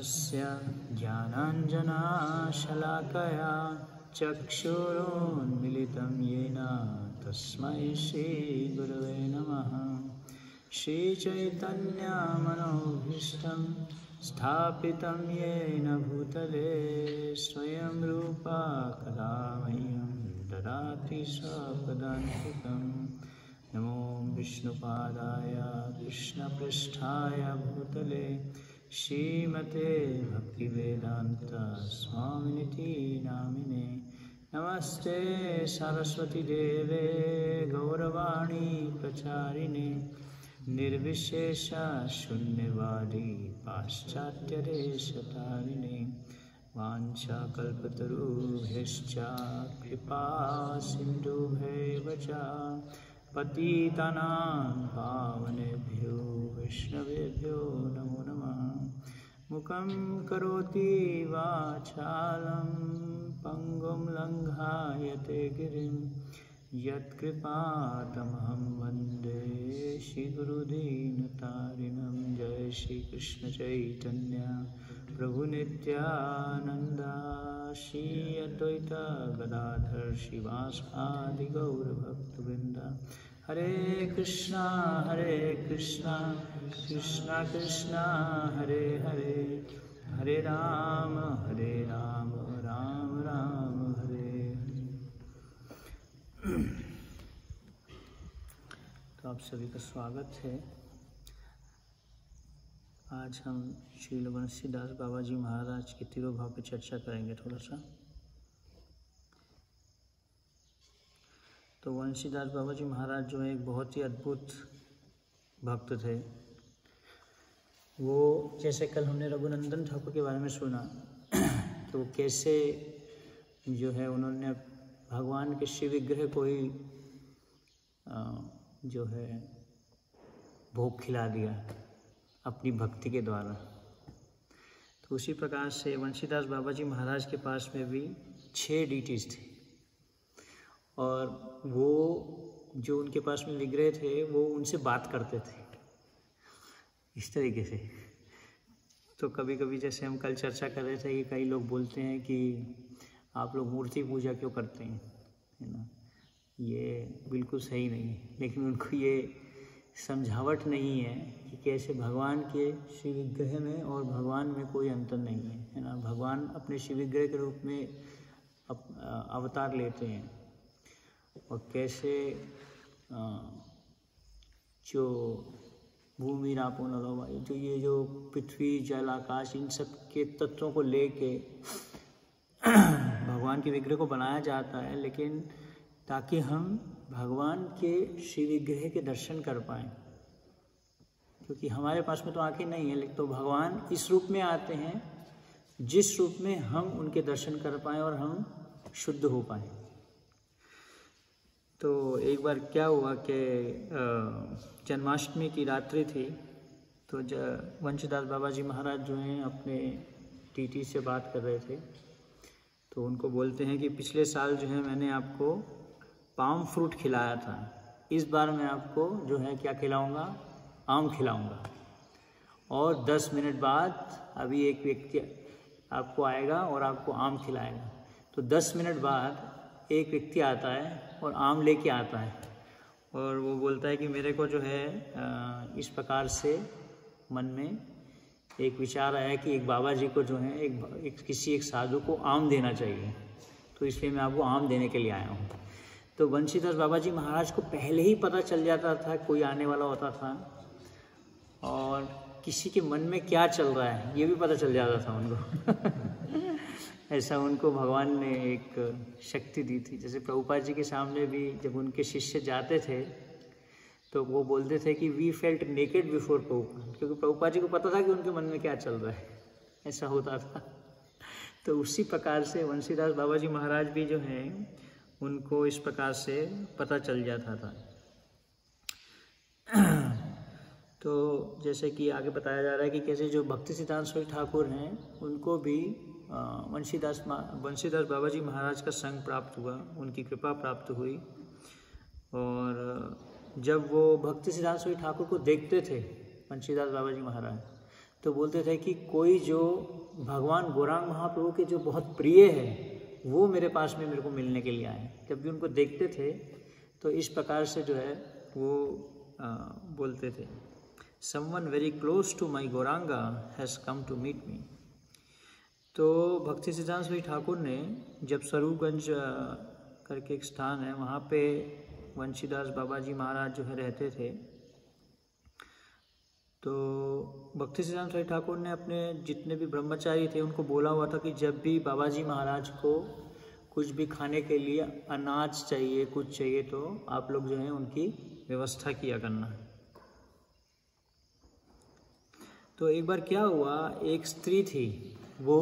तस्य ज्ञानाञ्जनशलाकया चक्षुरुन्मीलितं येन तस्मै श्रीगुरवे नमः। श्रीचैतन्यमनोभीष्टं स्थापितं येन भूतले स्वयं रूपा कदा मह्यं ददाति स्वपदान्तिकं। नमो विष्णुपादाय कृष्णपृष्ठाय भूतले श्रीमते भक्तिवेदांत स्वामिनिति नामिने। नमस्ते सरस्वती देवे गौरवाणी प्रचारिणे निर्विशेष शून्यवादी पाश्चात्यदेशतारिणे। वाञ्छाकल्पतरुभ्यश्च कृपा सिन्धुभ्यैव च पतितानां पावनेभ्यो वैष्णवेभ्यो नमो नमः। मुखं करोति वाचालं पंगुं लङ्घायते गिरिं यत्कृपातमहं वन्दे श्रीगुरुदीनतारिणं। जय श्री कृष्ण चैतन्य प्रभु नित्यानंद श्री अद्वैत गदाधर श्रीवासादि गौरभक्तवृंद। हरे कृष्णा कृष्णा कृष्णा हरे हरे, हरे राम राम राम हरे। तो आप सभी का स्वागत है। आज हम श्रील बंसीदास बाबा जी महाराज के तिरोभाव पर चर्चा करेंगे थोड़ा सा। तो बंसीदास बाबा जी महाराज जो है एक बहुत ही अद्भुत भक्त थे। वो जैसे कल हमने रघुनंदन ठाकुर के बारे में सुना कि वो कैसे जो है उन्होंने भगवान के शिव विग्रह को ही जो है भोग खिला दिया अपनी भक्ति के द्वारा। तो उसी प्रकार से बंसीदास बाबा जी महाराज के पास में भी 6 डीटीज थे और वो जो उनके पास में विग्रह थे वो उनसे बात करते थे इस तरीके से। तो कभी कभी जैसे हम कल चर्चा कर रहे थे कि कई लोग बोलते हैं कि आप लोग मूर्ति पूजा क्यों करते हैं, है ना। ये बिल्कुल सही नहीं है, लेकिन उनको ये समझावट नहीं है कि कैसे भगवान के शिव विग्रह में और भगवान में कोई अंतर नहीं है, है ना। भगवान अपने शिव विग्रह के रूप में अवतार लेते हैं और कैसे जो भूमि रापो नलो वायु, जो ये जो पृथ्वी जल आकाश इन सब के तत्वों को लेके भगवान के विग्रह को बनाया जाता है, लेकिन ताकि हम भगवान के शिव विग्रह के दर्शन कर पाएँ। क्योंकि हमारे पास में तो आंखें नहीं है, लेकिन तो भगवान इस रूप में आते हैं जिस रूप में हम उनके दर्शन कर पाएँ और हम शुद्ध हो पाएँ। तो एक बार क्या हुआ कि जन्माष्टमी की रात्रि थी। तो बंसीदास बाबा जी महाराज जो हैं अपने टीटी से बात कर रहे थे। तो उनको बोलते हैं कि पिछले साल जो है मैंने आपको पाम फ्रूट खिलाया था, इस बार मैं आपको जो है क्या खिलाऊंगा, आम खिलाऊंगा। और 10 मिनट बाद अभी एक व्यक्ति आपको आएगा और आपको आम खिलाएगा। तो 10 मिनट बाद एक व्यक्ति आता है और आम लेके आता है और वो बोलता है कि मेरे को जो है इस प्रकार से मन में एक विचार आया कि एक बाबा जी को जो है किसी एक साधु को आम देना चाहिए, तो इसलिए मैं आपको आम देने के लिए आया हूँ। तो बंसीदास बाबा जी महाराज को पहले ही पता चल जाता था कोई आने वाला होता था और किसी के मन में क्या चल रहा है ये भी पता चल जाता था उनको। ऐसा उनको भगवान ने एक शक्ति दी थी। जैसे प्रभुपाद जी के सामने भी जब उनके शिष्य जाते थे तो वो बोलते थे कि we felt naked before Prabhupada, क्योंकि प्रभुपाद जी को पता था कि उनके मन में क्या चल रहा है। ऐसा होता था। तो उसी प्रकार से बंसीदास बाबा जी महाराज भी जो हैं उनको इस प्रकार से पता चल जाता था। तो जैसे कि आगे बताया जा रहा है कि कैसे जो भक्ति सिद्धांत स्वामी ठाकुर हैं उनको भी बंसीदास बाबा जी महाराज का संग प्राप्त हुआ, उनकी कृपा प्राप्त हुई। और जब वो भक्ति सिद्धांत स्वामी ठाकुर को देखते थे बंसीदास बाबा जी महाराज, तो बोलते थे कि कोई जो भगवान गौरांग महाप्रभु के जो बहुत प्रिय है वो मेरे पास में मेरे को मिलने के लिए आए। जब भी उनको देखते थे तो इस प्रकार से जो है वो बोलते थे, someone very close to my Gauranga has come to meet me. तो भक्ति सिद्धांत श्री ठाकुर ने जब स्वरूपगंज करके एक स्थान है वहाँ पे वंशीदास बाबा जी महाराज जो है रहते थे, तो भक्ति सिद्धांत श्री ठाकुर ने अपने जितने भी ब्रह्मचारी थे उनको बोला हुआ था कि जब भी बाबा जी महाराज को कुछ भी खाने के लिए अनाज चाहिए, कुछ चाहिए, तो आप लोग जो है उनकी व्यवस्था किया करना। तो एक बार क्या हुआ, एक स्त्री थी वो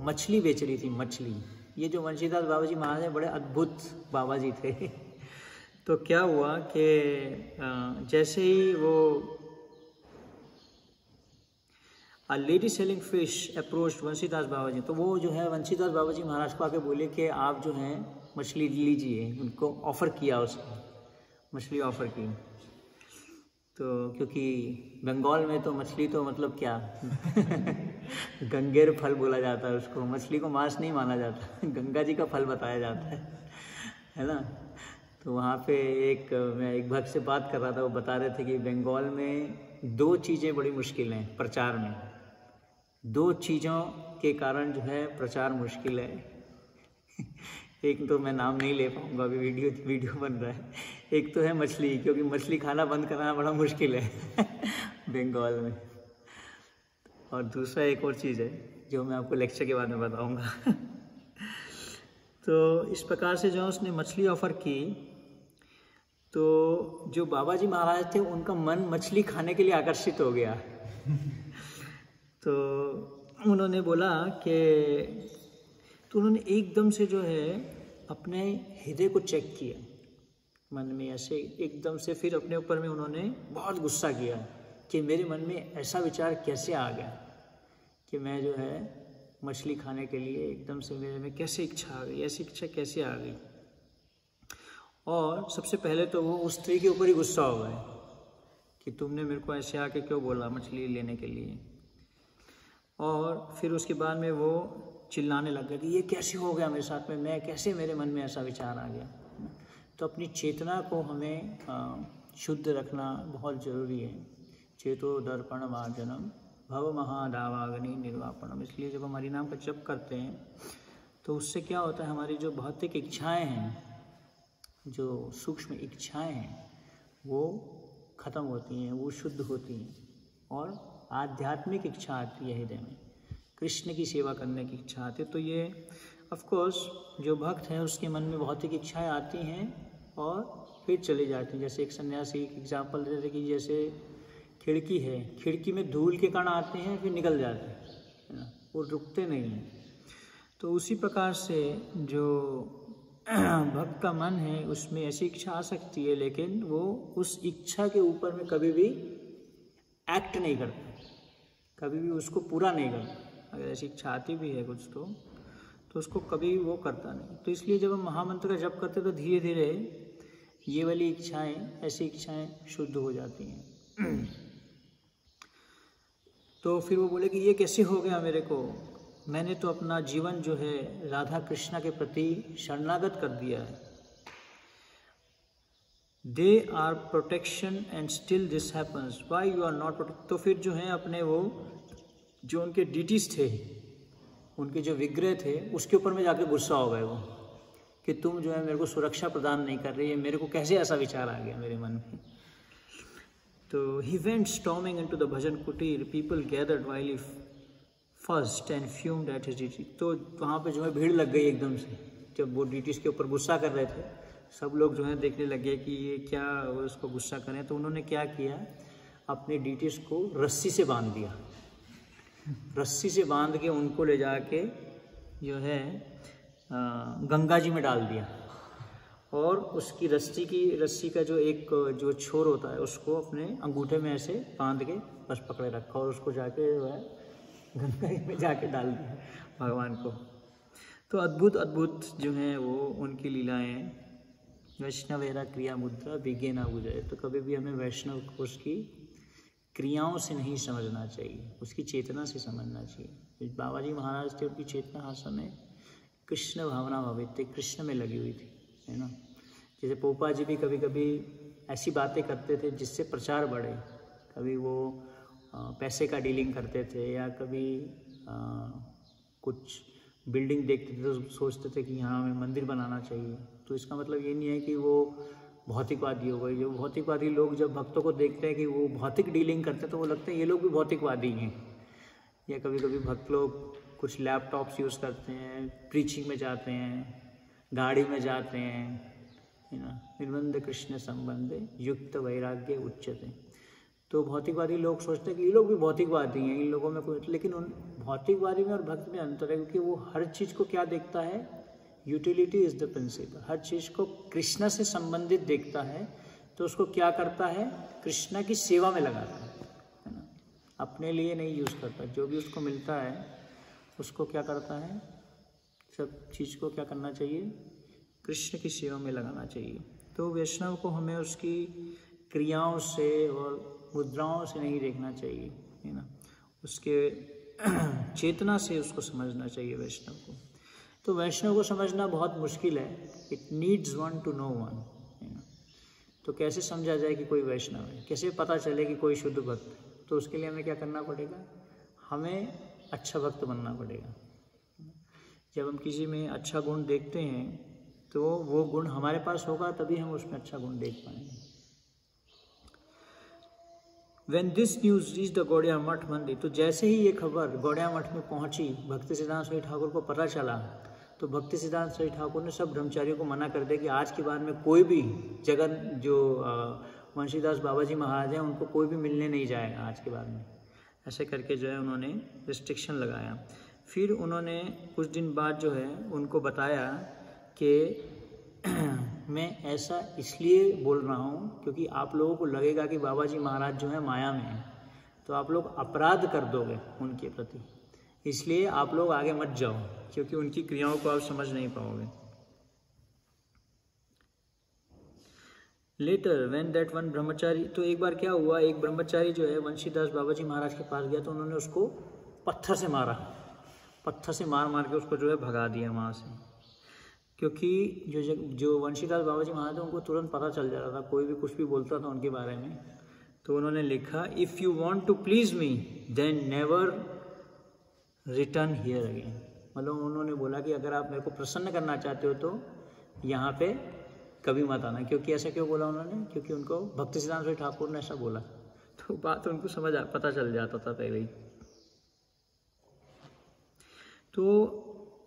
मछली बेच रही थी, मछली। ये जो वंशीदास बाबा जी महाराज हैं बड़े अद्भुत बाबा जी थे। तो क्या हुआ कि जैसे ही वो A lady selling fish approached वंशीदास बाबा जी, तो वो जो है वंशीदास बाबा जी महाराज को आके बोले कि आप जो हैं मछली लीजिए। उनको ऑफ़र किया, उसने मछली ऑफ़र की। तो क्योंकि बंगाल में तो मछली तो मतलब क्या गंगेर फल बोला जाता है उसको, मछली को मांस नहीं माना जाता, गंगा जी का फल बताया जाता है ना। तो वहाँ पे मैं एक भक्त से बात कर रहा था, वो बता रहे थे कि बंगाल में 2 चीज़ें बड़ी मुश्किल हैं प्रचार में। 2 चीज़ों के कारण जो है प्रचार मुश्किल है। एक तो मैं नाम नहीं ले पाऊँगा, अभी वीडियो बन रहा है। एक तो है मछली, क्योंकि मछली खाना बंद कराना बड़ा मुश्किल है बंगाल में। और दूसरा एक और चीज़ है जो मैं आपको लेक्चर के बाद में बताऊँगा। तो इस प्रकार से जो उसने मछली ऑफ़र की, तो जो बाबा जी महाराज थे उनका मन मछली खाने के लिए आकर्षित हो गया। तो उन्होंने बोला कि तो उन्होंने एकदम से जो है अपने हृदय को चेक किया मन में ऐसे एकदम से, फिर अपने ऊपर में उन्होंने बहुत गुस्सा किया कि मेरे मन में ऐसा विचार कैसे आ गया कि मैं जो है मछली खाने के लिए एकदम से मेरे में कैसे इच्छा आ गई, ऐसी इच्छा कैसे आ गई। और सबसे पहले तो वो उस स्त्री के ऊपर ही गुस्सा हो गए कि तुमने मेरे को ऐसे आके क्यों बोला मछली लेने के लिए। और फिर उसके बाद में वो चिल्लाने लग गया कि ये कैसे हो गया मेरे साथ में, मैं कैसे, मेरे मन में ऐसा विचार आ गया। तो अपनी चेतना को हमें शुद्ध रखना बहुत ज़रूरी है। चेतो दर्पण मार्जनम भव महादावाग्नि निर्वापणम। इसलिए जब हम हरि नाम का जप करते हैं तो उससे क्या होता है, हमारी जो भौतिक इच्छाएं हैं, जो सूक्ष्म इच्छाएं हैं, वो ख़त्म होती हैं, वो शुद्ध होती हैं और आध्यात्मिक इच्छा आती है हृदय में, कृष्ण की सेवा करने की इच्छा आती है। तो ये ऑफ कोर्स जो भक्त है उसके मन में भौतिक इच्छाएं आती हैं और फिर चली जाती हैं। जैसे एक सन्यासी एक एग्जाम्पल देते थे कि जैसे खिड़की है, खिड़की में धूल के कण आते हैं फिर निकल जाते हैं, है ना, वो रुकते नहीं हैं। तो उसी प्रकार से जो भक्त का मन है उसमें ऐसी इच्छा आ सकती है, लेकिन वो उस इच्छा के ऊपर में कभी भी एक्ट नहीं करता, कभी भी उसको पूरा नहीं करता। अगर ऐसी इच्छा आती भी है कुछ तो उसको कभी वो करता नहीं। तो इसलिए जब हम महामंत्र का जप करते तो धीरे धीरे ये वाली इच्छाएं, ऐसी इच्छाएं शुद्ध हो जाती हैं। तो फिर वो बोले कि ये कैसे हो गया मेरे को, मैंने तो अपना जीवन जो है राधा कृष्णा के प्रति शरणागत कर दिया है। They are protection and still this happens, why you are not protect. तो फिर जो है अपने वो जो उनके डीटीज थे, उनके जो विग्रह थे, उसके ऊपर में जाके गुस्सा हो गए वो कि तुम जो है मेरे को सुरक्षा प्रदान नहीं कर रही है, मेरे को कैसे ऐसा विचार आ गया मेरे मन में। तो he went storming into the bhajan kutir, people gathered while he fussed and fumed at his deity. तो वहाँ पे जो है भीड़ लग गई एकदम से, जब वो डीटीज के ऊपर गुस्सा कर रहे थे, सब लोग जो है देखने लगे कि ये क्या वो उसको गुस्सा करें। तो उन्होंने क्या किया, अपने डीटीज को रस्सी से बांध दिया, रस्सी से बांध के उनको ले जाके जो है गंगा जी में डाल दिया। और उसकी रस्सी का जो एक जो छोर होता है उसको अपने अंगूठे में ऐसे बांध के बस पकड़े रखा और उसको जाके जो है गंगा जी में जाके डाल दिया भगवान को। तो अद्भुत अद्भुत जो हैं वो उनकी लीलाएं। वैष्णवेरा क्रिया मुद्रा विज्ञे ना बुझाए। तो कभी भी हमें वैष्णव कोश की क्रियाओं से नहीं समझना चाहिए, उसकी चेतना से समझना चाहिए। बाबा जी महाराज थे, उनकी चेतना हर समय कृष्ण भावना भावित थे, कृष्ण में लगी हुई थी, है ना। जैसे पोपा जी भी कभी कभी ऐसी बातें करते थे जिससे प्रचार बढ़े। कभी वो पैसे का डीलिंग करते थे, या कभी कुछ बिल्डिंग देखते थे तो सोचते थे कि यहाँ हमें मंदिर बनाना चाहिए। तो इसका मतलब ये नहीं है कि वो भौतिकवादी हो गए। जो भौतिकवादी लोग जब भक्तों को देखते हैं कि वो भौतिक डीलिंग करते हैं तो वो लगता है ये लोग भी भौतिकवादी हैं। या कभी कभी भक्त लोग कुछ लैपटॉप्स यूज़ करते हैं, प्रीचिंग में जाते हैं, गाड़ी में जाते हैं, है ना। निर्बंध कृष्ण संबंधे युक्त वैराग्य उच्चते। तो भौतिकवादी लोग सोचते हैं कि ये लोग भी भौतिकवादी हैं, इन लोगों में कोई, लेकिन उन भौतिकवादी में और भक्त में अंतर है, क्योंकि वो हर चीज़ को क्या देखता है, यूटिलिटी इज़ द प्रिंसिपल। हर चीज़ को कृष्णा से संबंधित देखता है, तो उसको क्या करता है, कृष्णा की सेवा में लगाता है ना। अपने लिए नहीं यूज़ करता, जो भी उसको मिलता है उसको क्या करता है, सब चीज़ को क्या करना चाहिए, कृष्ण की सेवा में लगाना चाहिए। तो वैष्णव को हमें उसकी क्रियाओं से और मुद्राओं से नहीं देखना चाहिए, है ना, उसके चेतना से उसको समझना चाहिए वैष्णव को। तो वैष्णव को समझना बहुत मुश्किल है। It needs one to know one, है ना। तो कैसे समझा जाए कि कोई वैष्णव है, कैसे पता चले कि कोई शुद्ध भक्त है? तो उसके लिए हमें क्या करना पड़ेगा, हमें अच्छा भक्त बनना पड़ेगा। जब हम किसी में अच्छा गुण देखते हैं तो वो गुण हमारे पास होगा, तभी हम उसमें अच्छा गुण देख पाएंगे। When this news reached the Gaudiya मठ मंदिर, तो जैसे ही ये खबर गौड़िया मठ में पहुंची, भक्ति सिद्धांत सरस्वती ठाकुर को पता चला, तो भक्ति सिद्धांत सरस्वती ठाकुर ने सब ब्रह्मचारियों को मना कर दिया कि आज के बाद में कोई भी जगन जो वंशीदास बाबा जी महाराज हैं उनको कोई भी मिलने नहीं जाएगा आज के बाद में। ऐसे करके जो है उन्होंने रिस्ट्रिक्शन लगाया। फिर उन्होंने कुछ दिन बाद जो है उनको बताया कि मैं ऐसा इसलिए बोल रहा हूँ क्योंकि आप लोगों को लगेगा कि बाबा जी महाराज जो है माया में हैं, तो आप लोग अपराध कर दोगे उनके प्रति, इसलिए आप लोग आगे मत जाओ, क्योंकि उनकी क्रियाओं को आप समझ नहीं पाओगे। लेटर व्हेन दैट वन ब्रह्मचारी, तो एक बार क्या हुआ, एक ब्रह्मचारी जो है वंशीदास बाबा जी महाराज के पास गया, तो उन्होंने उसको पत्थर से मारा, पत्थर से मार मार के उसको जो है भगा दिया वहाँ से। क्योंकि जो वंशीदास बाबा जी महाराज उनको तुरंत पता चल जाता था, कोई भी कुछ भी बोलता था उनके बारे में। तो उन्होंने लिखा, if you want to please me then never return here again. मतलब उन्होंने बोला कि अगर आप मेरे को प्रसन्न करना चाहते हो तो यहाँ पे कभी मत आना। क्योंकि ऐसा क्यों बोला उन्होंने, क्योंकि उनको भक्ति सिद्धांत सरस्वती ठाकुर ने ऐसा बोला। तो बात उनको पता चल जाता था पहले ही। तो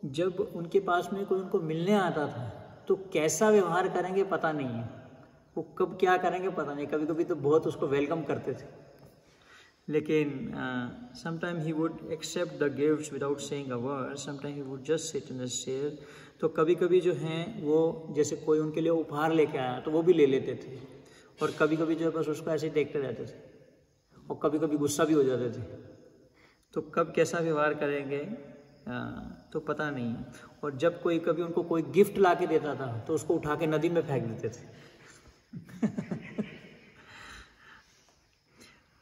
जब उनके पास में कोई उनको मिलने आता था तो कैसा व्यवहार करेंगे पता नहीं है, वो कब क्या करेंगे पता नहीं। कभी कभी तो बहुत उसको वेलकम करते थे, लेकिन sometime he would accept the gifts without saying a word, sometime he would just sit in the chair. तो कभी कभी जो हैं वो जैसे कोई उनके लिए उपहार लेके आया तो वो भी ले लेते थे, और कभी कभी जो है बस उसको ऐसे ही देखते रहते थे, और कभी कभी गुस्सा भी हो जाते थे। तो कब कैसा व्यवहार करेंगे तो पता नहीं है। और जब कोई कभी उनको कोई गिफ्ट ला के देता था तो उसको उठा के नदी में फेंक देते थे।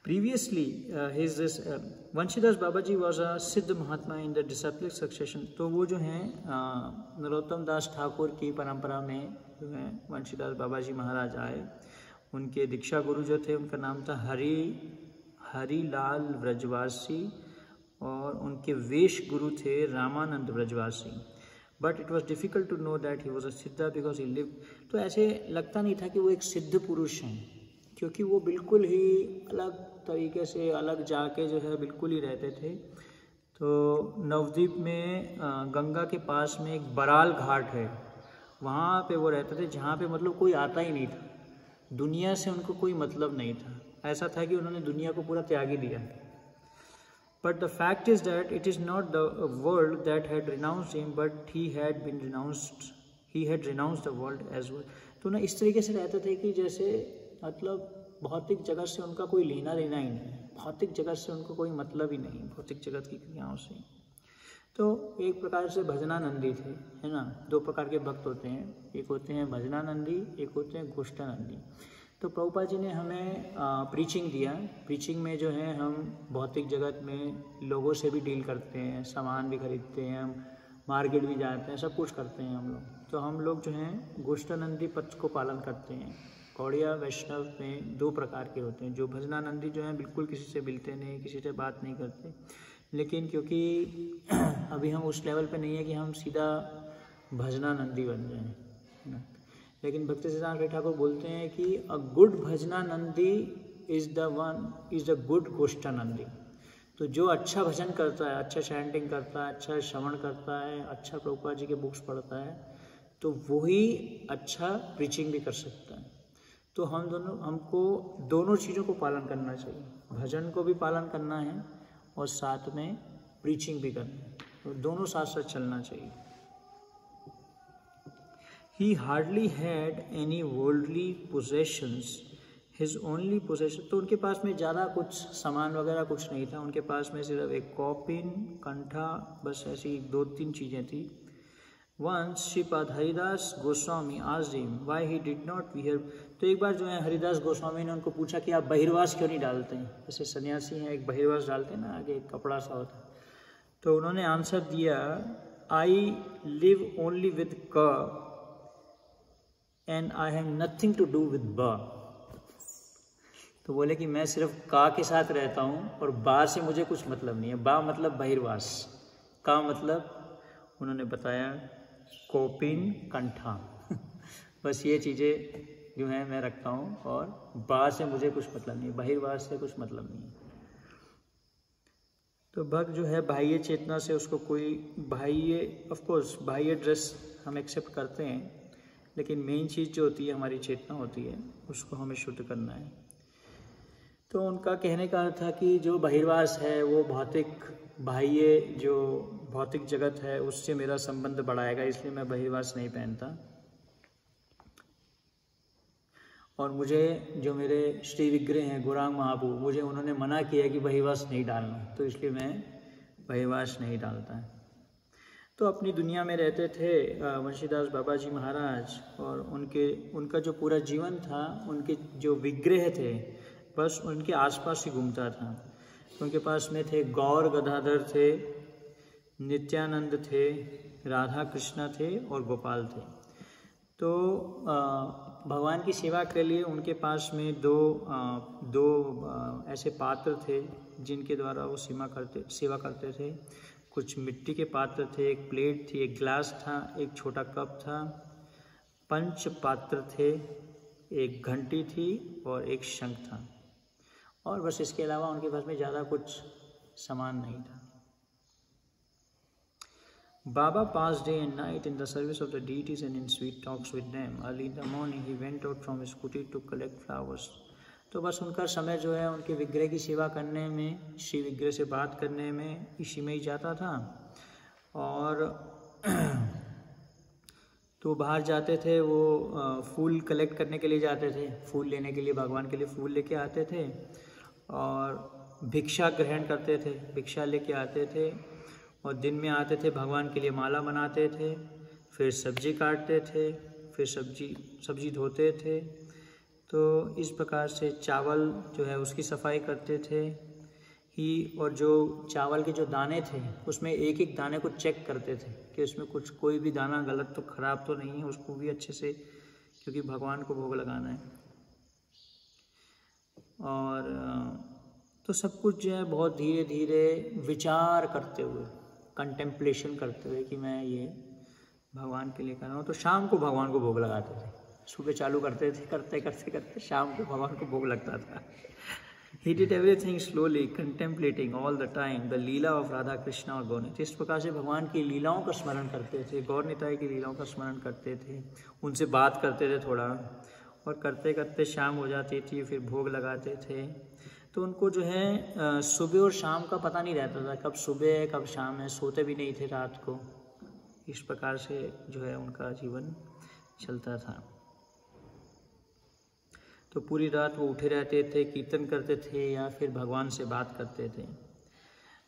Previously वंशीदास Baba ji was a सिद्ध महात्मा इन द डिसिप्लिक सक्सेशन। तो वो जो हैं नरोत्तम दास ठाकुर की परंपरा में जो है वंशीदास बाबा जी महाराज आए। उनके दीक्षा गुरु जो थे उनका नाम था हरिलाल व्रजवासी, और उनके वेश गुरु थे Ramanand Vrajavasi. But it was difficult to know that he was a siddha because he live. तो ऐसे लगता नहीं था कि वो एक सिद्ध पुरुष हैं, क्योंकि वो बिल्कुल ही अलग तरीके से अलग जाके जो है बिल्कुल ही रहते थे। तो नवद्वीप में गंगा के पास में एक बराल घाट है, वहाँ पे वो रहते थे, जहाँ पे मतलब कोई आता ही नहीं था, दुनिया से उनको कोई मतलब नहीं था। ऐसा था कि उन्होंने दुनिया को पूरा त्याग ही दिया। But the fact is that it is not the world that had renounced him, but he had renounced the world as well. तो ना इस तरीके से रहते थे कि जैसे मतलब भौतिक जगत से उनका कोई लेना देना ही नहीं, भौतिक जगत से उनको कोई मतलब ही नहीं, भौतिक जगत की क्रियाओं से। तो एक प्रकार से भजनानंदी थे, है ना। दो प्रकार के भक्त होते हैं, एक होते हैं भजनानंदी, एक होते हैं गोष्ठानंदी। तो प्रभुपाद जी ने हमें प्रीचिंग दिया। प्रीचिंग में जो है हम भौतिक जगत में लोगों से भी डील करते हैं, सामान भी खरीदते हैं, हम मार्केट भी जाते हैं, सब कुछ करते हैं हम लोग। तो हम लोग जो हैं गोष्ठानंदी पथ को पालन करते हैं। गौड़िया वैष्णव में 2 प्रकार के होते हैं। जो भजनानंदी जो हैं बिल्कुल किसी से मिलते नहीं, किसी से बात नहीं करते, लेकिन क्योंकि अभी हम उस लेवल पे नहीं है कि हम सीधा भजनानंदी बन जाएं, है ना। लेकिन भक्ति सिद्धांत ठाकुर बोलते हैं कि a good bhajanandi is the good goshthanandi. तो जो अच्छा भजन करता है, अच्छा चैंटिंग करता है, अच्छा श्रवण करता है, अच्छा प्रभुपाद जी के बुक्स पढ़ता है, तो वही अच्छा प्रीचिंग भी कर सकता है। तो हमको दोनों चीज़ों को पालन करना चाहिए, भजन को भी पालन करना है और साथ में प्रीचिंग भी करना है, तो दोनों साथ साथ चलना चाहिए। He hardly had any worldly possessions. His only possession, तो उनके पास में ज़्यादा कुछ सामान वगैरह कुछ नहीं था। उनके पास में सिर्फ एक कॉपिन, कंठा, बस ऐसी 2-3 चीज़ें थी। Once Sripad Haridas Goswami asked him why he did not wear, तो एक बार जो है हरिदास गोस्वामी ने उनको पूछा कि आप बहिर्वास क्यों नहीं डालते हैं। जैसे सन्यासी हैं एक बहिर्वास डालते हैं ना, आगे एक कपड़ा सा होता है। तो उन्होंने आंसर दिया, I live only with ka and I have nothing to do with ba। तो बोले कि मैं सिर्फ का के साथ रहता हूँ और बा से मुझे कुछ मतलब नहीं है। बा मतलब बहिर्वास, का मतलब उन्होंने बताया कोपिन, कंठा बस ये चीज़ें जो हैं मैं रखता हूँ, और बा से मुझे कुछ मतलब नहीं है, बहिर्वास से कुछ मतलब नहीं है। तो भक्त जो है बाह्य चेतना से उसको कोई बाह्य, ऑफकोर्स बाह्य ड्रेस हम एक्सेप्ट करते हैं, लेकिन मेन चीज़ जो होती है हमारी चेतना होती है, उसको हमें शुद्ध करना है। तो उनका कहने का था कि जो बहिर्वास है वो भौतिक, बाह्य जो भौतिक जगत है उससे मेरा संबंध बढ़ाएगा, इसलिए मैं बहिर्वास नहीं पहनता। और मुझे जो मेरे श्री विग्रह हैं गौरांग महाप्रभु, मुझे उन्होंने मना किया कि बहिर्वास नहीं डालना, तो इसलिए मैं बहिर्वास नहीं डालता। तो अपनी दुनिया में रहते थे वंशीदास बाबा जी महाराज, और उनका जो पूरा जीवन था, उनके जो विग्रह थे बस उनके आसपास ही घूमता था। उनके पास में थे गौर गदाधर थे, नित्यानंद थे, राधा कृष्णा थे और गोपाल थे। तो भगवान की सेवा के लिए उनके पास में दो ऐसे पात्र थे जिनके द्वारा वो सेवा करते थे। कुछ मिट्टी के पात्र थे, एक प्लेट थी, एक ग्लास था, एक छोटा कप था, 5 पात्र थे, एक घंटी थी और एक शंख था, और बस इसके अलावा उनके पास में ज़्यादा कुछ सामान नहीं था। Baba passed day and night in the service of the deities and in sweet talks with them. Early in the morning he went out from his kuti to collect flowers. तो बस उनका समय जो है उनके विग्रह की सेवा करने में, श्री विग्रह से बात करने में, इसी में ही जाता था। और तो बाहर जाते थे, वो फूल कलेक्ट करने के लिए जाते थे, फूल लेने के लिए, भगवान के लिए फूल लेके आते थे, और भिक्षा ग्रहण करते थे, भिक्षा लेके आते थे, और दिन में आते थे भगवान के लिए माला बनाते थे, फिर सब्जी काटते थे, फिर सब्जी धोते थे। तो इस प्रकार से चावल जो है उसकी सफाई करते थे ही, और जो चावल के जो दाने थे उसमें एक एक दाने को चेक करते थे कि उसमें कोई भी दाना गलत तो ख़राब तो नहीं है, उसको भी अच्छे से, क्योंकि भगवान को भोग लगाना है। और तो सब कुछ जो है बहुत धीरे धीरे विचार करते हुए, कंटेम्पलेशन करते हुए कि मैं ये भगवान के लिए कर रहा हूँ। तो शाम को भगवान को भोग लगाते थे, सुबह चालू करते थे, करते करते करते शाम को भगवान को भोग लगता था। He did everything slowly, contemplating all the time the Leela of Radha Krishna और गौर निताई। इस प्रकार से भगवान की लीलाओं का स्मरण करते थे, गौर निताई की लीलाओं का स्मरण करते थे, उनसे बात करते थे थोड़ा, और करते करते शाम हो जाती थी, फिर भोग लगाते थे। तो उनको जो है सुबह और शाम का पता नहीं रहता था, कब सुबह है कब शाम है, सोते भी नहीं थे रात को। इस प्रकार से जो है उनका जीवन चलता था। तो पूरी रात वो उठे रहते थे, कीर्तन करते थे या फिर भगवान से बात करते थे।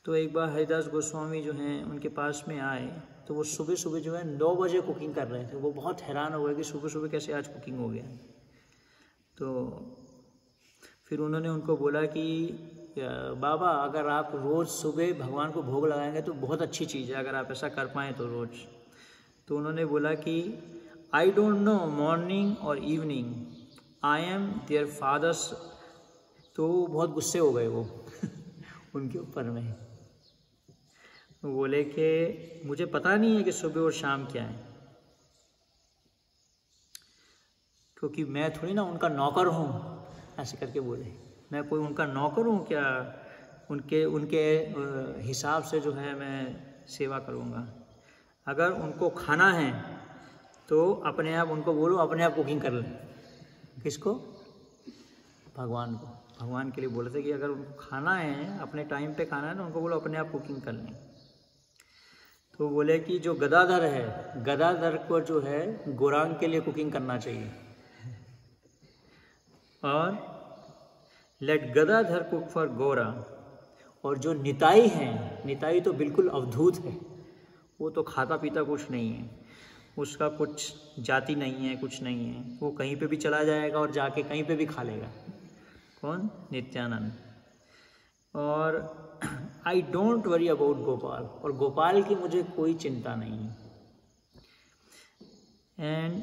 तो एक बार हरिदास गोस्वामी जो हैं उनके पास में आए, तो वो सुबह सुबह जो है 9 बजे कुकिंग कर रहे थे। वो बहुत हैरान हो गए कि सुबह सुबह कैसे आज कुकिंग हो गया। तो फिर उन्होंने उनको बोला कि बाबा अगर आप रोज़ सुबह भगवान को भोग लगाएंगे तो बहुत अच्छी चीज़ है, अगर आप ऐसा कर पाएँ तो रोज़। तो उन्होंने बोला कि आई डोंट नो मॉर्निंग और evening, I am their fathers. तो बहुत गुस्से हो गए वो उनके ऊपर में। वो बोले कि मुझे पता नहीं है कि सुबह और शाम क्या है, क्योंकि मैं थोड़ी ना उनका नौकर हूँ, ऐसे करके बोले। मैं कोई उनका नौकर हूँ क्या, उनके हिसाब से जो है मैं सेवा करूँगा। अगर उनको खाना है तो अपने आप उनको बोलो अपने आप कुकिंग कर लें। किसको? भगवान को। भगवान के लिए बोले थे कि अगर उनको खाना है, अपने टाइम पे खाना है तो उनको बोलो अपने आप कुकिंग कर लें। तो बोले कि जो गदाधर है, गदाधर को जो है गौरांग के लिए कुकिंग करना चाहिए, और let Gadadhar cook for Gaura. और जो निताई है, निताई तो बिल्कुल अवधूत है, वो तो खाता पीता कुछ नहीं है, उसका कुछ जाति नहीं है, कुछ नहीं है, वो कहीं पे भी चला जाएगा और जाके कहीं पे भी खा लेगा। कौन? नित्यानंद। और I don't worry about Gopal, और गोपाल की मुझे कोई चिंता नहीं है। And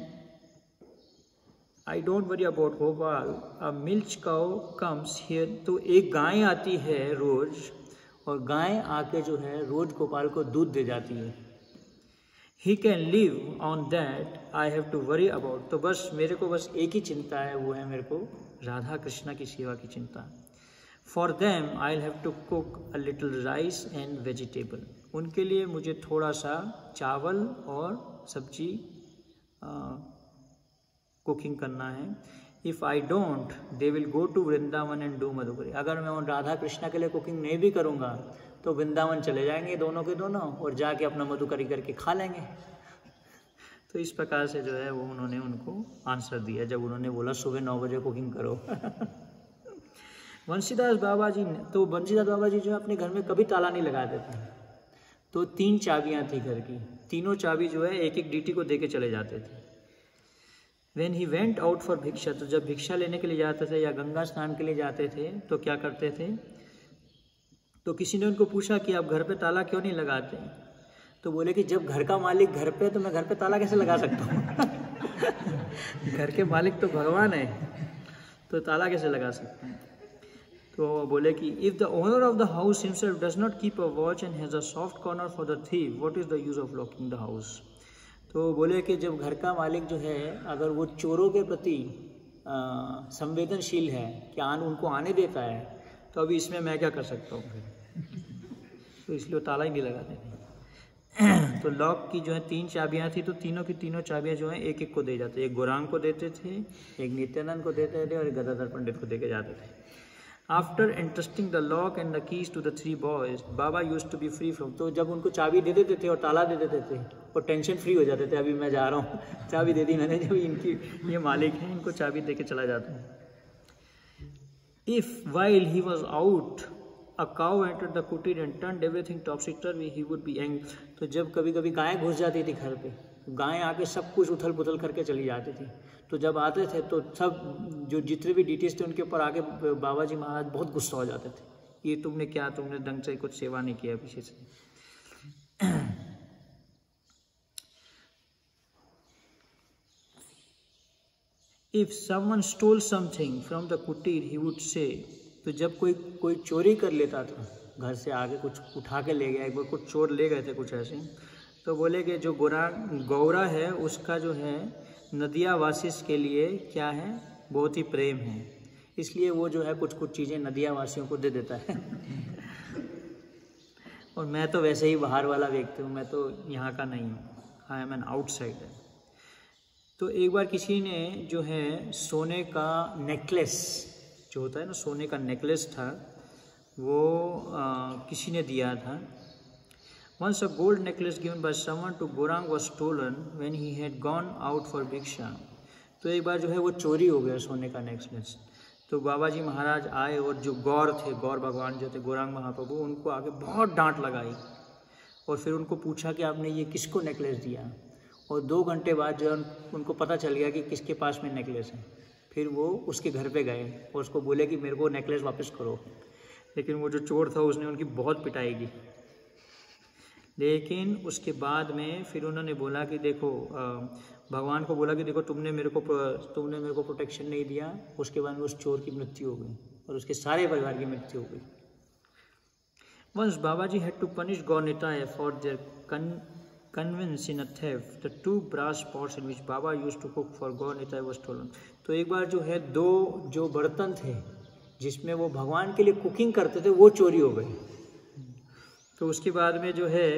I don't worry about Gopal, a milch cow comes here. तो एक गाय आती है रोज, और गाय आके जो है रोज गोपाल को दूध दे जाती है। He can live on that, I have to worry about. तो बस मेरे को बस एक ही चिंता है, वो है मेरे को राधा कृष्णा की सेवा की चिंता। For them I have to cook a little rice and vegetable. उनके लिए मुझे थोड़ा सा चावल और सब्जी कुकिंग करना है। If I don't they will go to Vrindavan and do madhukari. अगर मैं उन राधा कृष्णा के लिए कुकिंग नहीं भी करूँगा तो वृंदावन चले जाएंगे दोनों के दोनों, और जाके अपना मधुकरी करके खा लेंगे। तो इस प्रकार से जो है वो उन्होंने उनको आंसर दिया जब उन्होंने बोला सुबह 9 बजे कुकिंग करो। बंशीदास बाबा जी ने, तो बंशीदास बाबा जी जो है अपने घर में कभी ताला नहीं लगाते थे। तो 3 चाबियाँ थी घर की, तीनों चाबी जो है एक एक डीटी को दे के चले जाते थे। When he went out for भिक्षा, तो जब भिक्षा लेने के लिए जाते थे या गंगा स्नान के लिए जाते थे तो क्या करते थे, तो किसी ने उनको पूछा कि आप घर पे ताला क्यों नहीं लगाते? तो बोले कि जब घर का मालिक घर पे, तो मैं घर पे ताला कैसे लगा सकता हूँ? घर के मालिक तो भगवान है, तो ताला कैसे लगा सकता हूँ? तो बोले कि if the owner of the house himself does not keep a watch and has a soft corner for the thief, what is the use of locking the house. तो बोले कि जब घर का मालिक जो है अगर वो चोरों के प्रति संवेदनशील है कि उनको आने देता है, तो अभी इसमें मैं क्या कर सकता हूँ फिर? तो इसलिए ताला ही नहीं लगाते थे। तो लॉक की जो है 3 चाबियाँ थी, तो तीनों की तीनों चाबियाँ जो हैं एक एक को दे जाते, एक गौरांग को देते थे, एक नित्यानंद को देते थे, और एक गदाधर पंडित को दे के जाते थे। After interesting the lock and the keys to the 3 boys, Baba use to be free from. तो जब उनको चाबी दे देते थे और ताला दे देते थे, और टेंशन फ्री हो जाते थे, अभी मैं जा रहा हूँ, चाबी दे दी मैंने, जब इनकी ये मालिक हैं, इनको चाबी दे के चला जाता हूँ। If while he was out a cow enter the kutir and turned everything topsy turvy, he would be angry. तो जब कभी कभी गाय घुस जाती थी घर पे, गाय आके सब कुछ उथल पुथल करके चली जाती थी। तो जब आते थे तो सब जो जितने भी डिटेल्स थे उनके ऊपर आके बाबा जी महाराज बहुत गुस्सा हो जाते थे, ये तुमने क्या, तुमने ढंग से कुछ सेवा नहीं किया पीछे से। If someone stole something from the kutir he would say. तो जब कोई चोरी कर लेता था, घर से आगे कुछ उठा के ले गया, एक बार कुछ चोर ले गए थे कुछ ऐसे, तो बोले कि जो गौरा है उसका जो है नदिया वासिस के लिए क्या है, बहुत ही प्रेम है, इसलिए वो जो है कुछ कुछ चीज़ें नदिया वासियों को दे देता है। और मैं तो वैसे ही बाहर वाला व्यक्ति हूँ, मैं तो यहाँ का नहीं हूँ, आई एम एन आउटसाइडर। तो एक बार किसी ने जो है सोने का नेकलेस जो होता है ना, सोने का नेकलेस था, वो किसी ने दिया था। Once a gold necklace given by someone to Gaurang was stolen when he had gone out for भिक्षा। तो एक बार जो है वो चोरी हो गया सोने का नेकलेस। तो बाबा जी महाराज आए, और जो गौर थे, गौर भगवान जो थे, गौरांग महाप्रभु, उनको आके बहुत डांट लगाई, और फिर उनको पूछा कि आपने ये किसको नेकलेस दिया। और 2 घंटे बाद जो उनको पता चल गया कि किसके पास में नेकलेस है। फिर वो उसके घर पे गए और उसको बोले कि मेरे को नेकलेस वापस करो, लेकिन वो जो चोर था उसने उनकी बहुत पिटाई की। लेकिन उसके बाद में फिर उन्होंने बोला कि देखो, भगवान को बोला कि देखो तुमने मेरे को प्रोटेक्शन नहीं दिया। उसके बाद में उस चोर की मृत्यु हो गई और उसके सारे परिवार की मृत्यु हो गई। Once Babaji had to punish Gaur Nitai for their convenience in a theft. The 2 brass pots in which Baba used to cook for Gaur Nitai was stolen. तो एक बार जो है 2 जो बर्तन थे जिसमें वो भगवान के लिए कुकिंग करते थे वो चोरी हो गए। तो उसके बाद में जो है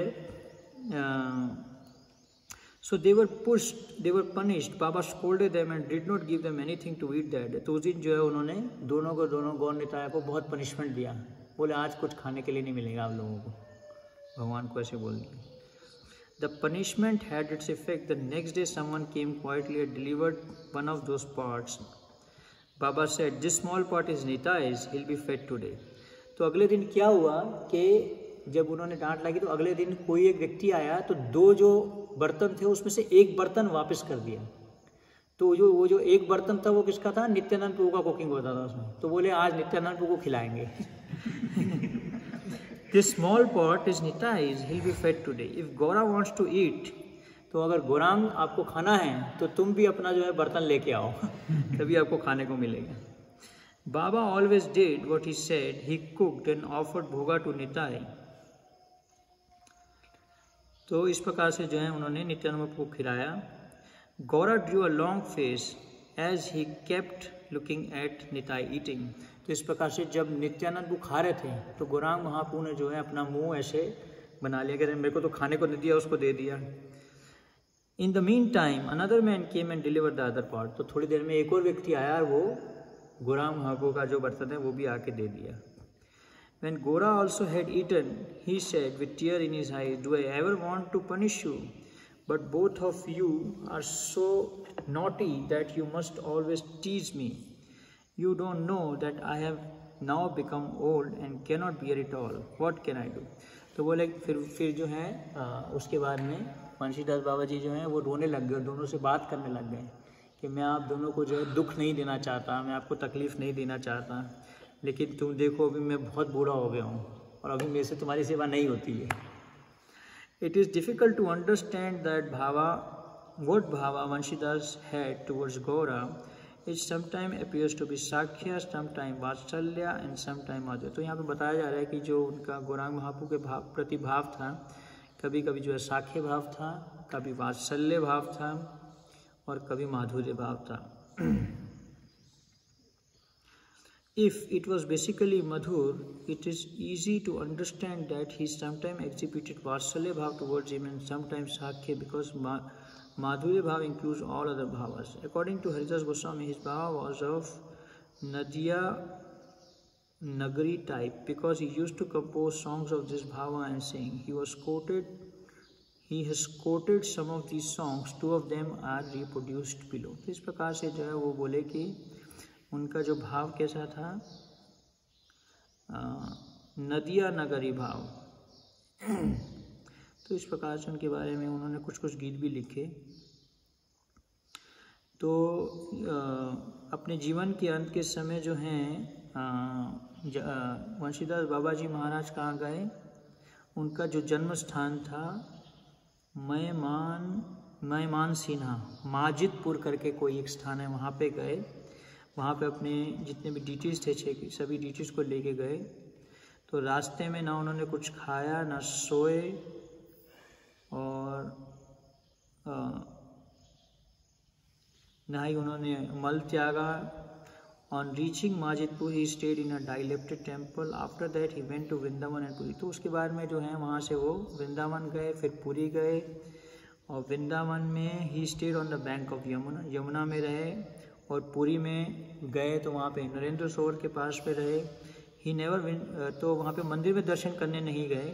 so they were punished. Baba scolded them and did not give them anything to eat that day. तो उस दिन जो है उन्होंने दोनों गौर निताय को बहुत पनिशमेंट दिया। बोले आज कुछ खाने के लिए नहीं मिलेगा आप लोगों को, भगवान को ऐसे बोल दिया। The punishment had its effect. The next day someone came quietly and delivered one of those pots. Baba said, "This small pot is Nitai's. He'll be fed today." तो अगले दिन क्या हुआ कि जब उन्होंने डांट लगी तो अगले दिन कोई एक व्यक्ति आया तो 2 जो बर्तन थे उसमें से एक बर्तन वापस कर दिया। तो वो जो एक बर्तन था वो किसका था? नित्यानंद प्रभु का कुकिंग होता था उसमें। तो बोले आज नित्यानंद प्रभु को खिलाएंगे। This small pot is Nitai's. He'll be fed today. If Gaura wants to eat, तो अगर गौरांग आपको खाना है तो तुम भी अपना जो है बर्तन लेके आओ तभी आपको खाने को मिलेगा। Baba always did what he said. He cooked and offered bhoga to Nitai. तो इस प्रकार से जो है उन्होंने नित्यानंद को खिलाया। Gaura drew a long face as he kept looking at Nitai eating. तो इस प्रकार से जब नित्यानंद खा रहे थे तो गौरांग महाप्रभु ने जो है अपना मुंह ऐसे बना लिया कि मेरे को तो खाने को नहीं दिया, उसको दे दिया। In the mean time another man came and deliver the other part. तो थोड़ी देर में एक और व्यक्ति आया और वो गौरांग महाप्रभु का जो बर्तन है वो भी आके दे दिया। When Gaura also had eaten, he said with tear in his eyes, "Do I ever want to punish you? But both of you are so naughty that you must always tease me. You don't know that I have now become old and cannot bear it all. What can I do?" तो बोले फिर जो है उसके बाद में बंशीदास बाबा जी जो हैं वो रोने लग गए, दोनों से बात करने लग गए कि मैं आप दोनों को जो है दुख नहीं देना चाहता, मैं आपको तकलीफ़ नहीं देना चाहता, लेकिन तुम देखो अभी मैं बहुत बूढ़ा हो गया हूँ और अभी मेरे से तुम्हारी सेवा नहीं होती है। It is difficult to understand that what bhava Vanshidas had towards Gaura. It sometimes appears to be Sakhya, sometimes Vatsalya and sometimes Madhurya. तो यहाँ पे बताया जा रहा है कि जो उनका गौरांग महाप्रभु के प्रति भाव था, कभी कभी जो है साख्य भाव था, कभी वात्सल्य भाव था और कभी माधुर्य भाव था। If it was basically Madhur, it is easy to understand that he sometimes exhibited Vatsalya bhav towards him and sometimes Sakhya, because Madhurya bhav includes all other bhavas. According to Haridas Goswami, his bhava was of Nadia Nagari type because he used to compose songs of this bhava and sing. He has quoted some of these songs. 2 of them are reproduced below. इस प्रकार से जो है वो बोले कि उनका जो भाव कैसा था, नदिया नगरी भाव। तो इस प्रकार से उनके बारे में उन्होंने कुछ गीत भी लिखे। तो अपने जीवन के अंत के समय जो हैं वंशीदास बाबा जी महाराज कहाँ गए? उनका जो जन्म स्थान था मैमान सिन्हा, माजिदपुर करके कोई एक स्थान है, वहाँ पे गए। वहाँ पे अपने जितने भी डीटीज थे सभी डीटीज को लेके गए। तो रास्ते में ना उन्होंने कुछ खाया ना सोए और ना ही उन्होंने मल त्यागा। On reaching Majidpur, he stayed in a dilapidated temple. After that, he went to Vrindavan and Puri. तो उसके बाद में जो है वहाँ से वो वृंदावन गए, फिर पुरी गए और वृंदावन में ही stayed on the bank of Yamuna, Yamuna में रहे और पुरी में गए तो वहाँ पे नरेंद्र सरोवर के पास पे रहे। He never went, तो वहाँ पे मंदिर में दर्शन करने नहीं गए।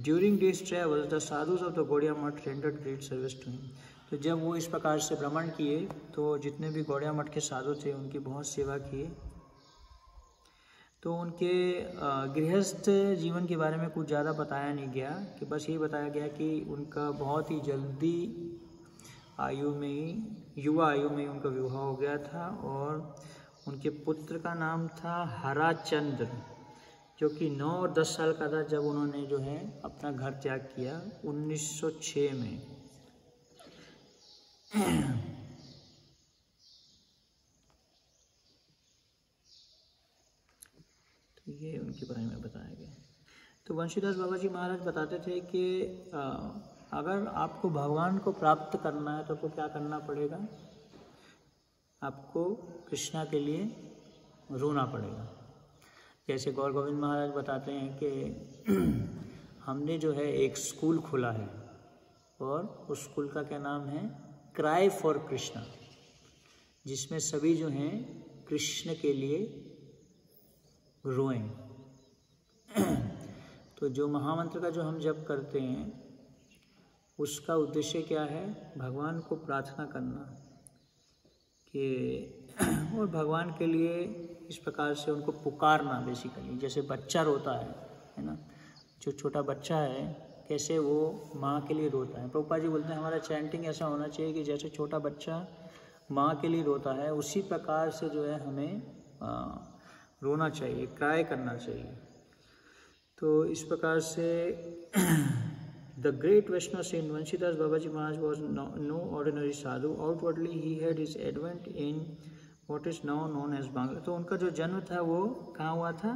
During this travel, the sadhus of the Gaudiya Math rendered great service to him. तो जब वो इस प्रकार से भ्रमण किए तो जितने भी गौड़िया मठ के साधु थे उनकी बहुत सेवा किए। तो उनके गृहस्थ जीवन के बारे में कुछ ज़्यादा बताया नहीं गया, कि बस ये बताया गया कि उनका बहुत ही जल्दी युवा आयु में ही उनका विवाह हो गया था और उनके पुत्र का नाम था हराचंद्र, जो कि 9 और 10 साल का था जब उन्होंने जो है अपना घर त्याग किया 1906 में। तो ये उनके बारे में बताया गया। तो बंशीदास बाबा जी महाराज बताते थे कि अगर आपको भगवान को प्राप्त करना है तो आपको क्या करना पड़ेगा, आपको कृष्णा के लिए रोना पड़ेगा। जैसे गौर गोविंद महाराज बताते हैं कि हमने जो है एक स्कूल खोला है और उस स्कूल का क्या नाम है, क्राई फॉर कृष्णा, जिसमें सभी जो हैं कृष्ण के लिए रोएं। तो जो महामंत्र का जो हम जप करते हैं उसका उद्देश्य क्या है, भगवान को प्रार्थना करना कि और भगवान के लिए इस प्रकार से उनको पुकारना। बेसिकली जैसे बच्चा रोता है ना, जो छोटा बच्चा है कैसे वो माँ के लिए रोता है। प्रभुपाद जी बोलते हैं हमारा चैंटिंग ऐसा होना चाहिए कि जैसे छोटा बच्चा माँ के लिए रोता है उसी प्रकार से जो है हमें रोना चाहिए, क्राई करना चाहिए। तो इस प्रकार से The great Vaishnava Saint Vanshidas Babaji Maharaj was no ordinary sadhu. Outwardly he had his advent in what is now known as Bangla. तो उनका जो जन्म था वो कहाँ हुआ था,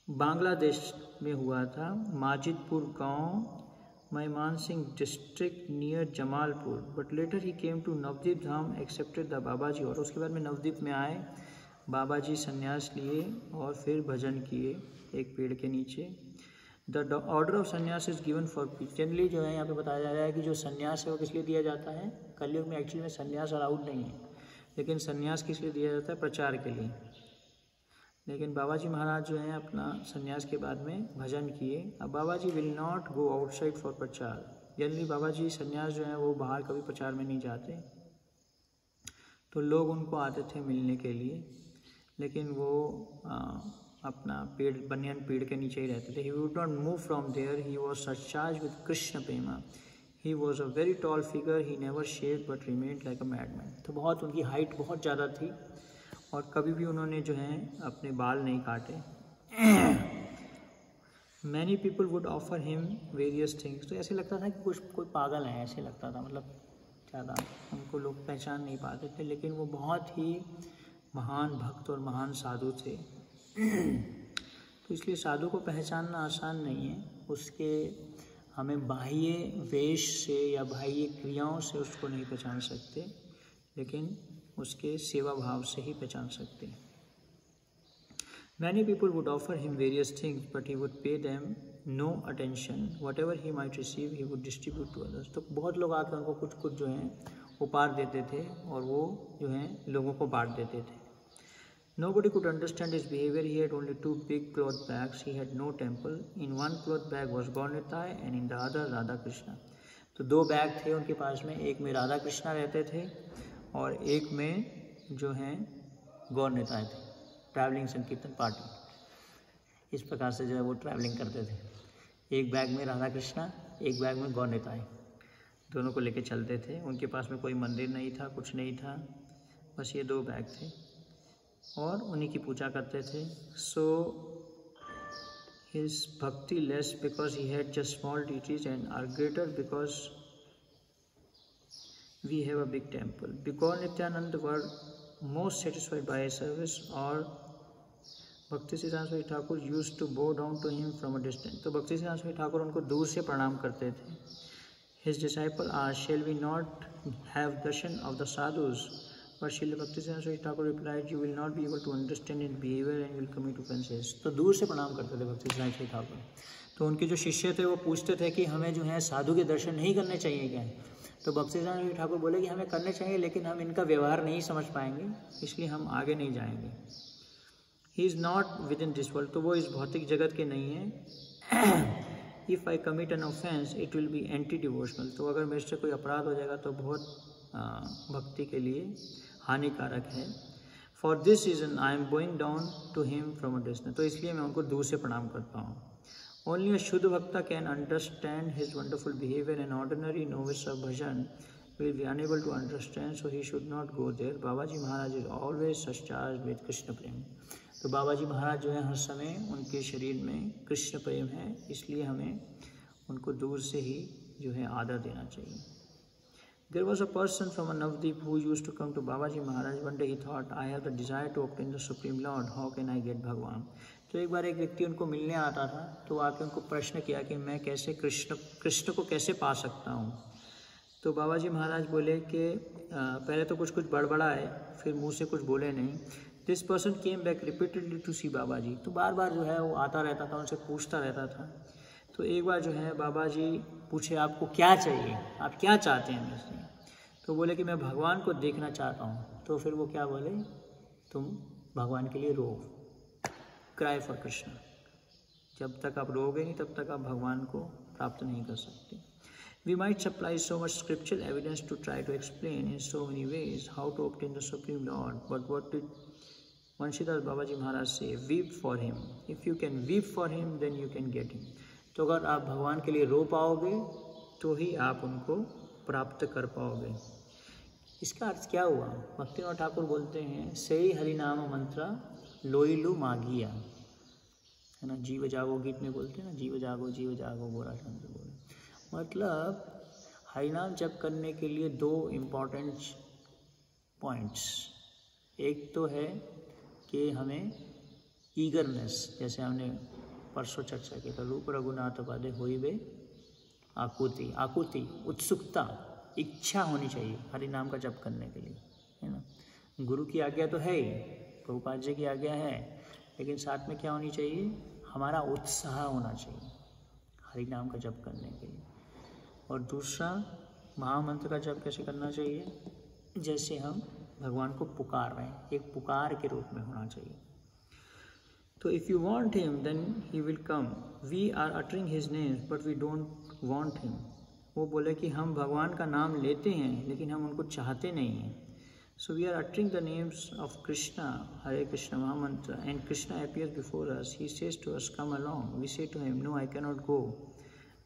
बांग्लादेश में हुआ था, माजिदपुर गांव, Mymensingh district near Jamalpur. But later he came to Navadvip dham, accepted the babaji. और उसके बाद में नवदीप में आए, बाबाजी संन्यास लिए और फिर भजन किए एक पेड़ के नीचे। द ऑर्डर ऑफ संन्यास is given for piece. Generally जो है यहाँ पे बताया जा रहा है कि जो संन्यास है वो किस लिए दिया जाता है, कलयुग में एक्चुअली में संन्यास अलाउड नहीं है, लेकिन संन्यास किस लिए दिया जाता है, प्रचार के लिए। लेकिन बाबा जी महाराज जो है अपना संन्यास के बाद में भजन किए। अब Baba ji will not go outside for prachar. Generally Baba ji संन्यास जो है वो बाहर कभी प्रचार में नहीं जाते, तो लोग उनको आते थे मिलने के लिए, लेकिन वो अपना पेड़, बनियान पेड़ के नीचे ही रहते थे। He would not move from there. He was surcharged with Krishna prema. He was a very tall figure. He never shaved but remained like a madman. तो बहुत उनकी हाइट बहुत ज़्यादा थी और कभी भी उन्होंने जो है अपने बाल नहीं काटे। Many people would offer him various things. तो ऐसे लगता था कि कोई पागल है, ऐसे लगता था, मतलब ज़्यादा उनको लोग पहचान नहीं पाते थे, लेकिन वो बहुत ही महान भक्त और महान साधु थे। तो इसलिए साधु को पहचानना आसान नहीं है, उसके हमें बाह्य वेश से या बाह्य क्रियाओं से उसको नहीं पहचान सकते, लेकिन उसके सेवा भाव से ही पहचान सकते हैं। Many people would offer him various things, but he would pay them no attention. Whatever he might receive, he would distribute to others. तो बहुत लोग आकर उनको कुछ कुछ जो है उपहार देते थे और वो जो है लोगों को बांट देते थे। Nobody could understand his behavior. He had only 2 big cloth bags. He had no temple. In one cloth bag was Gaurnitai and in the other Radha Krishna. तो 2 बैग थे उनके पास में, एक में राधा कृष्णा रहते थे और एक में जो हैं गौरनिताय थे, ट्रैवलिंग संकीर्तन पार्टी। इस प्रकार से जो है वो ट्रैवलिंग करते थे, एक बैग में राधा कृष्णा, एक बैग में गौरनिताय, दोनों को लेके चलते थे। उनके पास में कोई मंदिर नहीं था, कुछ नहीं था, बस ये 2 बैग थे और उन्हीं की पूजा करते थे। So his bhakti less because he had just small deities and are greater because we have a big temple. Because Nityanand were most satisfied by his service और Bhakti Siddhanta Swami Thakur used to bow down to him from a distance. तो भक्ति सिद्धांत स्वामी ठाकुर उनको दूर से प्रणाम करते थे। His disciple are shall we not have darshan of the sadhus. But Srila Bhaktisiddhanta Swami Thakur replied, "You will not be able to understand his behavior and will commit offenses." तो दूर से प्रणाम करते थे भक्तिसिद्धांत स्वामी ठाकुर। तो उनके जो शिष्य थे वो पूछते थे कि हमें जो है साधु के दर्शन नहीं करने चाहिए क्या? तो भक्तिसिद्धांत स्वामी ठाकुर बोले कि हमें करने चाहिए, लेकिन हम इनका व्यवहार नहीं समझ पाएंगे, इसलिए हम आगे नहीं जाएंगे। He is not with in this world. तो वो इस भौतिक जगत के नहीं है। If I commit an offence it will be anti devotional. तो अगर मेरे से कोई अपराध हो जाएगा तो बहुत भक्ति के लिए हानिकारक है। For this reason I am going down to him from a distance. तो इसलिए मैं उनको दूर से प्रणाम करता हूँ। ओनली अ शुद्ध भक्ता can understand his wonderful behaviour and ordinary novice of bhajan will be unable to understand, so he should not go there. Babaji Maharaj is always surcharged with Krishna prem. तो बाबाजी महाराज जो है हर समय उनके शरीर में कृष्ण प्रेम है, इसलिए हमें उनको दूर से ही जो है आदर देना चाहिए. There was a person from Navadvip who used to come to Babaji Maharaj. One day he thought, I have the desire to obtain the Supreme Lord. How can I get Bhagwan? तो एक बार एक व्यक्ति उनको मिलने आता था, तो आके उनको प्रश्न किया कि मैं कैसे कृष्ण को कैसे पा सकता हूँ. तो बाबाजी महाराज बोले कि पहले तो कुछ बड़बड़ाए, फिर मुंह से कुछ बोले नहीं. This person came back repeatedly to see babaji. तो बार बार जो है वो आता रहता था, उनसे पूछता रहता था. तो एक बार जो है बाबाजी पूछे, आपको क्या चाहिए, आप क्या चाहते हैं मुझसे? तो बोले कि मैं भगवान को देखना चाहता हूँ. तो फिर वो क्या बोले, तुम भगवान के लिए रो, क्राई फॉर कृष्ण. जब तक आप रोगे नहीं तब तक आप भगवान को प्राप्त नहीं कर सकते. We might supply so much scriptural evidence to try to explain in so many ways how to obtain the Supreme Lord. But what did Vansidas Babaji Maharaj say? Weep for him. If you can weep for him, then you can get him. तो अगर आप भगवान के लिए रो पाओगे तो ही आप उनको प्राप्त कर पाओगे. इसका अर्थ क्या हुआ? भक्तिनाथ ठाकुर बोलते हैं, सही हरिनाम मंत्र लोइलु मागिया, है ना. जीव जागो गीत में बोलते हैं ना, जीव जागो गोरा चंद्र बोले. मतलब हरिनाम जप करने के लिए दो इम्पॉर्टेंट पॉइंट्स. एक तो है कि हमें ईगरनेस, जैसे हमने परसों चर्चा की था, रूप रघुनाथ पादे होई वे आकुति, उत्सुकता, इच्छा होनी चाहिए हरिनाम का जप करने के लिए, है ना. गुरु की आज्ञा तो है ही, प्रभुपाद जी की आज्ञा है, लेकिन साथ में क्या होनी चाहिए, हमारा उत्साह होना चाहिए हरिनाम का जप करने के लिए. और दूसरा, महामंत्र का जप कैसे करना चाहिए, जैसे हम भगवान को पुकार रहे हैं, एक पुकार के रूप में होना चाहिए. तो if you want him then he will come. We are uttering his names but we don't want him. वो बोले कि हम भगवान का नाम लेते हैं लेकिन हम उनको चाहते नहीं हैं. So we are uttering the names of Krishna, Hare Krishna mahamantra, and Krishna appears before us. He says to us, come along. We say to him, no I can not go.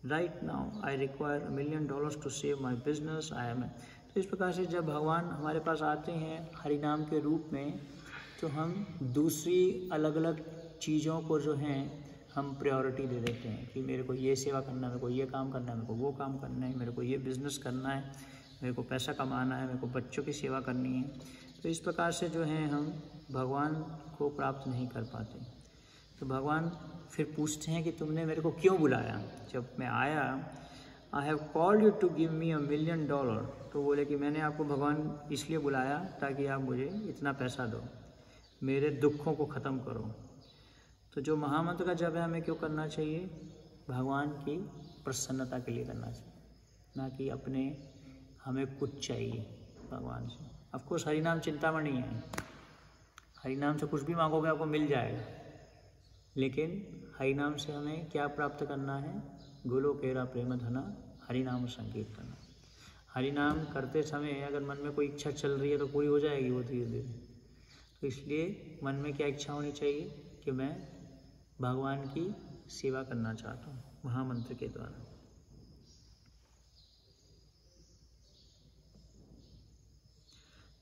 Right now I require $1 million to save my business. I am. तो इस प्रकार से जब भगवान हमारे पास आते हैं हरिनाम के रूप में, तो हम दूसरी अलग अलग चीज़ों को जो हैं हम प्रायोरिटी दे देते हैं कि मेरे को ये सेवा करना है, मेरे को ये काम करना है, मेरे को वो काम करना है, मेरे को ये बिज़नेस करना है, मेरे को पैसा कमाना है, मेरे को बच्चों की सेवा करनी है. तो इस प्रकार से जो है हम भगवान को प्राप्त नहीं कर पाते. तो भगवान फिर पूछते हैं कि तुमने मेरे को क्यों बुलाया. जब मैं आया, I have called you to give me $1 million. तो बोले कि मैंने आपको भगवान इसलिए बुलाया ताकि आप मुझे इतना पैसा दो, मेरे दुखों को ख़त्म करो. तो जो महामंत्र का जप है हमें क्यों करना चाहिए, भगवान की प्रसन्नता के लिए करना चाहिए, ना कि अपने हमें कुछ चाहिए भगवान से. ऑफकोर्स हरिनाम चिंतामणि है, हरिनाम से कुछ भी मांगोगे आपको मिल जाएगा, लेकिन हरिनाम से हमें क्या प्राप्त करना है, गोलोकेरा प्रेम धना हरिनाम संकीर्तन. हरिनाम करते समय अगर मन में कोई इच्छा चल रही है तो पूरी हो जाएगी वो धीरे धीरे. तो इसलिए मन में क्या इच्छा होनी चाहिए कि मैं भगवान की सेवा करना चाहता हूँ महामंत्र के द्वारा.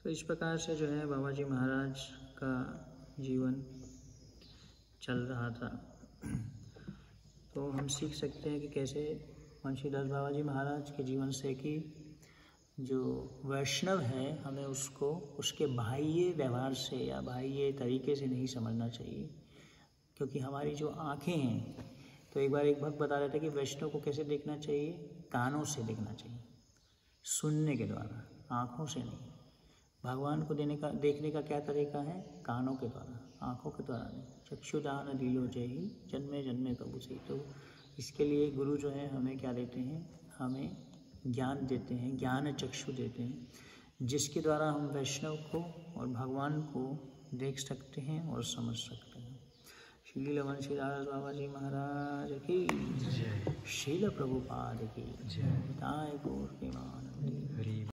तो इस प्रकार से जो है बाबाजी महाराज का जीवन चल रहा था. तो हम सीख सकते हैं कि कैसे वंशीदास बाबाजी महाराज के जीवन से कि जो वैष्णव है हमें उसको उसके बाह्य व्यवहार से या बाह्य तरीके से नहीं समझना चाहिए, क्योंकि हमारी जो आँखें हैं, तो एक बार एक भक्त बता रहे थे कि वैष्णव को कैसे देखना चाहिए, कानों से देखना चाहिए, सुनने के द्वारा, आँखों से नहीं. भगवान को देखने का क्या तरीका है, कानों के द्वारा, आँखों के द्वारा नहीं. चक्षुदान दिलो जय जन्मे जन्मे प्रभु से. तो इसके लिए गुरु जो है हमें क्या देते हैं, हमें ज्ञान देते हैं, ज्ञान चक्षु देते हैं, जिसके द्वारा हम वैष्णव को और भगवान को देख सकते हैं और समझ सकते हैं. श्री वंशीदास बाबाजी महाराज की जय, श्रील प्रभुपाद की जय.